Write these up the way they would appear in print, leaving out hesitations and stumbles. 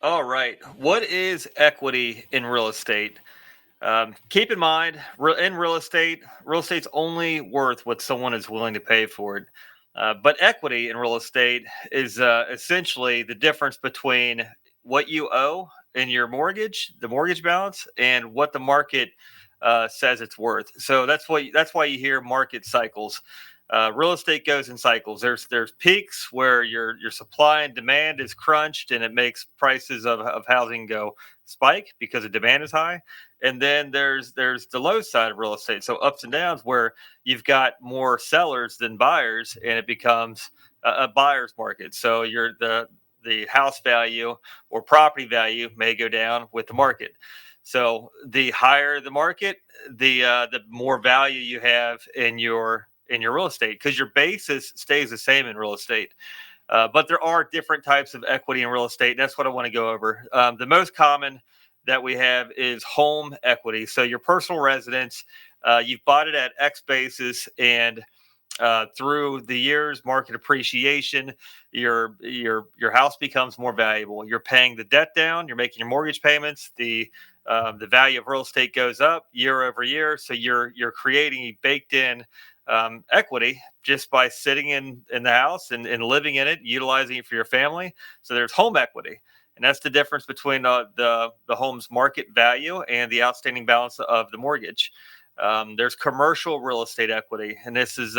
All right. What is equity in real estate? Keep in mind, in real estate's only worth what someone is willing to pay for it. But equity in real estate is essentially the difference between what you owe in your mortgage, the mortgage balance, and what the market says it's worth. So that's why you hear market cycles. Real estate goes in cycles. There's peaks where your supply and demand is crunched, and it makes prices of housing go spike because the demand is high. And then there's the low side of real estate, so ups and downs where you've got more sellers than buyers, and it becomes a buyer's market. So the house value or property value may go down with the market. So the higher the market, the more value you have in your real estate, because your basis stays the same in real estate. But there are different types of equity in real estate, and that's what I want to go over. The most common that we have is home equity. So your personal residence, you've bought it at X basis, and through the years, market appreciation, your house becomes more valuable. You're paying the debt down. You're making your mortgage payments. The value of real estate goes up year over year. So you're creating a baked in equity just by sitting in the house and living in it, utilizing it for your family. So there's home equity. And that's the difference between the home's market value and the outstanding balance of the mortgage. There's commercial real estate equity, and this is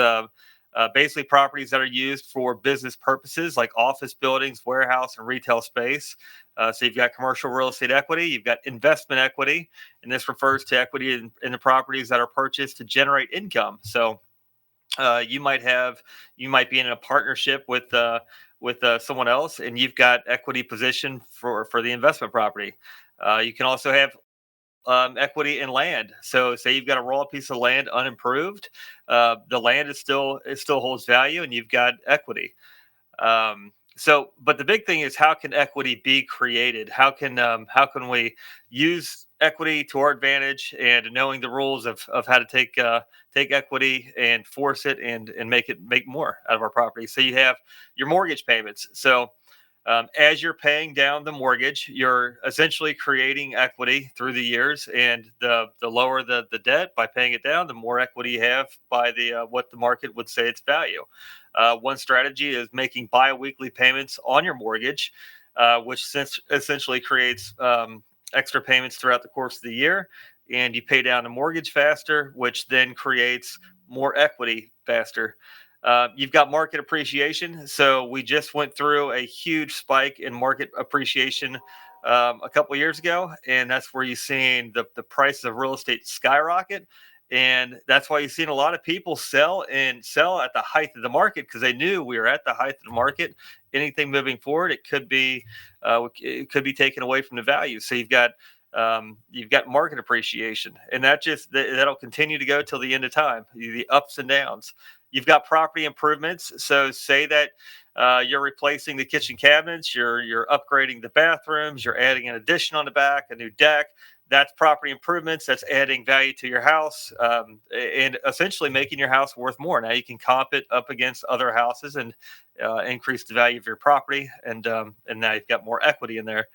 basically properties that are used for business purposes like office buildings, warehouse, and retail space. So you've got commercial real estate equity, you've got investment equity, and this refers to equity in the properties that are purchased to generate income. So you might be in a partnership with someone else, and you've got equity position for the investment property. You can also have equity in land. So, say you've got a raw piece of land unimproved, the land it still holds value, and you've got equity. But the big thing is, how can equity be created? How can we use equity to our advantage, and knowing the rules of how to take equity and force it and make more out of our property. So you have your mortgage payments. So as you're paying down the mortgage, you're essentially creating equity through the years, and the lower the debt by paying it down, the more equity you have by the what the market would say its value. One strategy is making biweekly payments on your mortgage, which essentially creates extra payments throughout the course of the year, and you pay down the mortgage faster, which then creates more equity faster. You've got market appreciation. So we just went through a huge spike in market appreciation a couple of years ago, and that's where you've seen the prices of real estate skyrocket. And that's why you've seen a lot of people sell at the height of the market, because they knew we were at the height of the market. Anything moving forward, it could be taken away from the value. So you've got market appreciation, and that'll continue to go till the end of time. The ups and downs. You've got property improvements. So say that you're replacing the kitchen cabinets, you're upgrading the bathrooms, you're adding an addition on the back, a new deck. That's property improvements. That's adding value to your house, and essentially making your house worth more. Now you can comp it up against other houses and increase the value of your property, and now you've got more equity in there.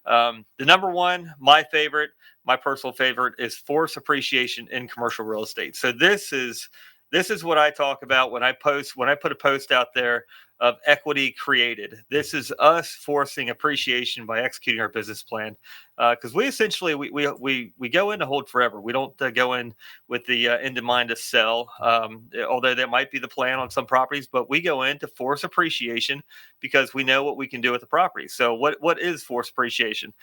The number one, my personal favorite, is force appreciation in commercial real estate. So this is what I talk about when I put a post out there of equity created. This is us forcing appreciation by executing our business plan, because we essentially we go in to hold forever. We don't go in with the end in mind to sell, although that might be the plan on some properties. But we go in to force appreciation because we know what we can do with the property. So what is force appreciation?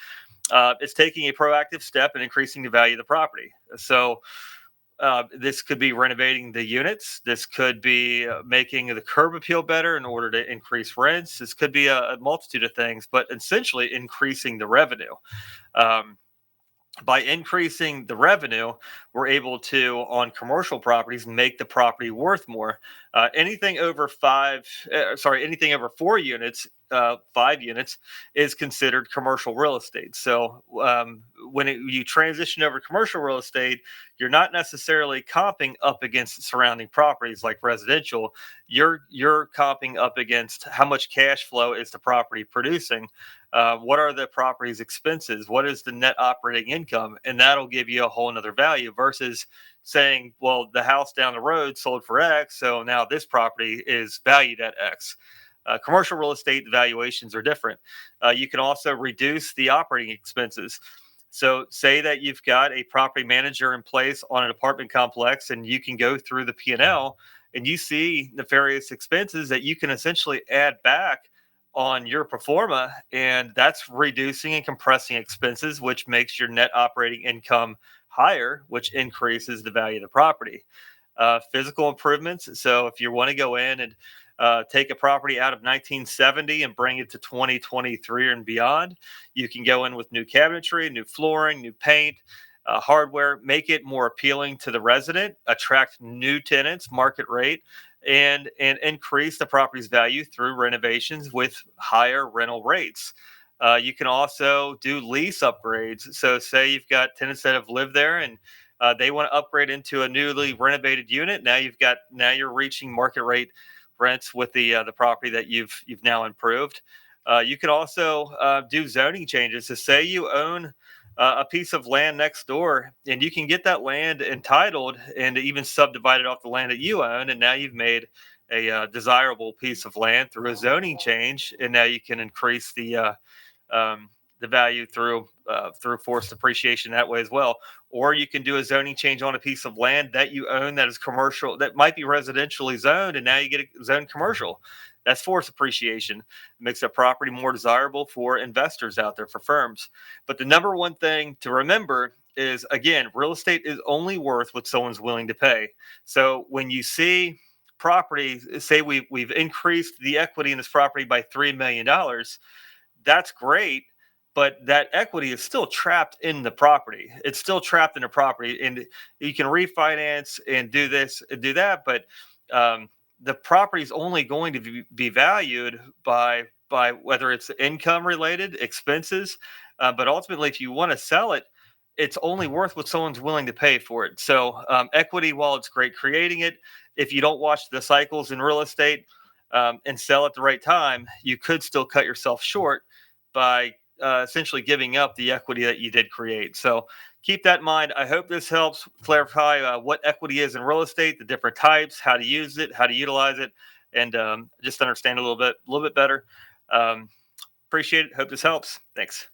It's taking a proactive step and increasing the value of the property. So this could be renovating the units. This could be making the curb appeal better in order to increase rents. This could be a multitude of things, but essentially increasing the revenue. Um, by increasing the revenue, we're able to, on commercial properties, make the property worth more. Anything over 4 units, 5 units is considered commercial real estate. So you transition over to commercial real estate, you're not necessarily comping up against surrounding properties like residential. You're comping up against how much cash flow is the property producing. What are the property's expenses? What is the net operating income? And that'll give you a whole nother value versus saying, well, the house down the road sold for X, so now this property is valued at X. Commercial real estate valuations are different. You can also reduce the operating expenses. So, say that you've got a property manager in place on an apartment complex, and you can go through the P&L and you see nefarious expenses that you can essentially add back on your pro forma, and that's reducing and compressing expenses, which makes your net operating income higher, which increases the value of the property. Physical improvements. So if you want to go in and take a property out of 1970 and bring it to 2023 and beyond, you can go in with new cabinetry, new flooring, new paint, hardware, make it more appealing to the resident, attract new tenants, market rate, and increase the property's value through renovations with higher rental rates. You can also do lease upgrades. So, say you've got tenants that have lived there and they want to upgrade into a newly renovated unit. Now you're reaching market rate rents with the property that you've now improved. You can also do zoning changes. So, say you own a piece of land next door, and you can get that land entitled and even subdivided off the land that you own, and now you've made a desirable piece of land through a zoning change, and now you can increase the value through forced appreciation that way as well. Or you can do a zoning change on a piece of land that you own that is commercial, that might be residentially zoned, and now you get a zoned commercial. That's forced appreciation. It makes a property more desirable for investors out there, for firms. But the number one thing to remember is, again, real estate is only worth what someone's willing to pay. So when you see property, say we've increased the equity in this property by $3 million, that's great, but that equity is still trapped in the property. It's still trapped in the property, and you can refinance and do this and do that, but um, the property is only going to be valued by whether it's income related expenses, but ultimately, if you want to sell it, it's only worth what someone's willing to pay for it. So, equity, while it's great creating it, if you don't watch the cycles in real estate and sell at the right time, you could still cut yourself short by essentially giving up the equity that you did create. So keep that in mind. I hope this helps clarify what equity is in real estate, the different types, how to use it, how to utilize it, and just understand a little bit better. Um, Appreciate it. Hope this helps. Thanks.